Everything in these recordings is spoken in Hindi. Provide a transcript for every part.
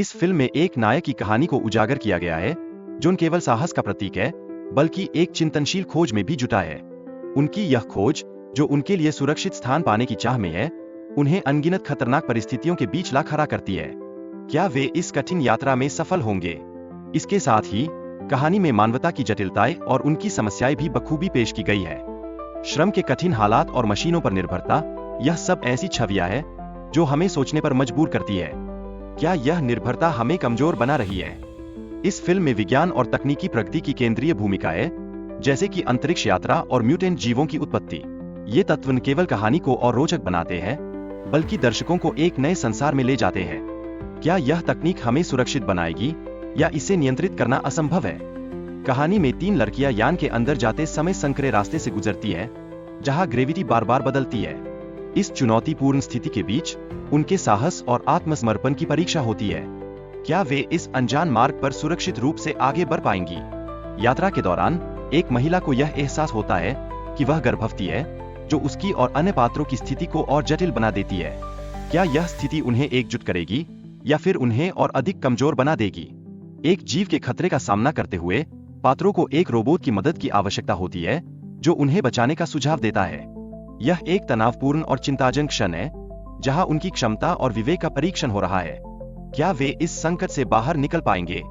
इस फिल्म में एक नायक की कहानी को उजागर किया गया है जो न केवल साहस का प्रतीक है बल्कि एक चिंतनशील खोज में भी जुटा है। उनकी यह खोज जो उनके लिए सुरक्षित स्थान पाने की चाह में है, उन्हें अनगिनत खतरनाक परिस्थितियों के बीच ला खड़ा करती है। क्या वे इस कठिन यात्रा में सफल होंगे? इसके साथ ही कहानी में मानवता की जटिलताएं और उनकी समस्याएं भी बखूबी पेश की गई है। श्रम के कठिन हालात और मशीनों पर निर्भरता, यह सब ऐसी छवियां है जो हमें सोचने पर मजबूर करती है। क्या यह निर्भरता हमें कमजोर बना रही है? इस फिल्म में विज्ञान और तकनीकी प्रगति की केंद्रीय भूमिका है, जैसे कि अंतरिक्ष यात्रा और म्यूटेंट जीवों की उत्पत्ति। ये तत्व न केवल कहानी को और रोचक बनाते हैं बल्कि दर्शकों को एक नए संसार में ले जाते हैं। क्या यह तकनीक हमें सुरक्षित बनाएगी या इसे नियंत्रित करना असंभव है? कहानी में 3 लड़कियां यान के अंदर जाते समय संकरे रास्ते से गुजरती है जहां ग्रेविटी बार बार बदलती है। इस चुनौतीपूर्ण स्थिति के बीच उनके साहस और आत्मसमर्पण की परीक्षा होती है। क्या वे इस अनजान मार्ग पर सुरक्षित रूप से आगे बढ़ पाएंगी? यात्रा के दौरान एक महिला को यह एहसास होता है कि वह गर्भवती है, जो उसकी और अन्य पात्रों की स्थिति को और जटिल बना देती है। क्या यह स्थिति उन्हें एकजुट करेगी या फिर उन्हें और अधिक कमजोर बना देगी? एक जीव के खतरे का सामना करते हुए पात्रों को एक रोबोट की मदद की आवश्यकता होती है जो उन्हें बचाने का सुझाव देता है। यह एक तनावपूर्ण और चिंताजनक क्षण है जहां उनकी क्षमता और विवेक का परीक्षण हो रहा है। क्या वे इस संकट से बाहर निकल पाएंगे?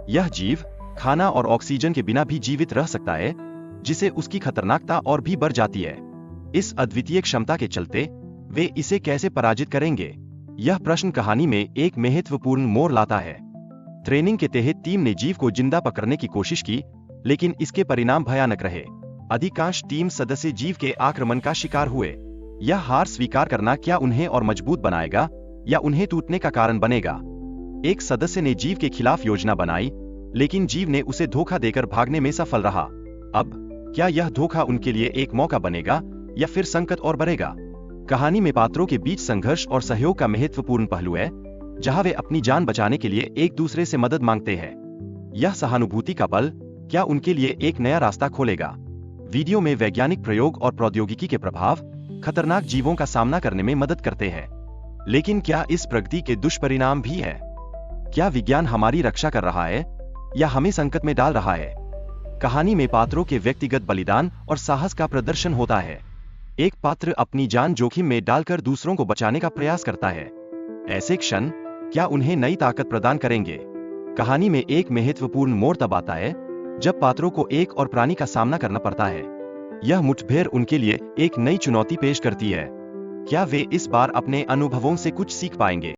यह जीव खाना और ऑक्सीजन के बिना भी जीवित रह सकता है, जिसे उसकी खतरनाकता और भी बढ़ जाती है। इस अद्वितीय क्षमता के चलते वे इसे कैसे पराजित करेंगे? यह प्रश्न कहानी में एक महत्वपूर्ण मोड़ लाता है। ट्रेनिंग के तहत टीम ने जीव को जिंदा पकड़ने की कोशिश की, लेकिन इसके परिणाम भयानक रहे। अधिकांश टीम सदस्य जीव के आक्रमण का शिकार हुए। यह हार स्वीकार करना क्या उन्हें और मजबूत बनाएगा या उन्हें टूटने का कारण बनेगा? एक सदस्य ने जीव के खिलाफ योजना बनाई, लेकिन जीव ने उसे धोखा देकर भागने में सफल रहा। अब क्या यह धोखा उनके लिए एक मौका बनेगा या फिर संकट और बढ़ेगा? कहानी में पात्रों के बीच संघर्ष और सहयोग का महत्वपूर्ण पहलू है, जहां वे अपनी जान बचाने के लिए एक दूसरे से मदद मांगते हैं। यह सहानुभूति का बल क्या उनके लिए एक नया रास्ता खोलेगा? वीडियो में वैज्ञानिक प्रयोग और प्रौद्योगिकी के प्रभाव खतरनाक जीवों का सामना करने में मदद करते हैं, लेकिन क्या इस प्रगति के दुष्परिणाम भी है? क्या विज्ञान हमारी रक्षा कर रहा है या हमें संकट में डाल रहा है? कहानी में पात्रों के व्यक्तिगत बलिदान और साहस का प्रदर्शन होता है। एक पात्र अपनी जान जोखिम में डालकर दूसरों को बचाने का प्रयास करता है। ऐसे क्षण क्या उन्हें नई ताकत प्रदान करेंगे? कहानी में एक महत्वपूर्ण मोड़ तब आता है जब पात्रों को एक और प्राणी का सामना करना पड़ता है। यह मुठभेड़ उनके लिए एक नई चुनौती पेश करती है। क्या वे इस बार अपने अनुभवों से कुछ सीख पाएंगे?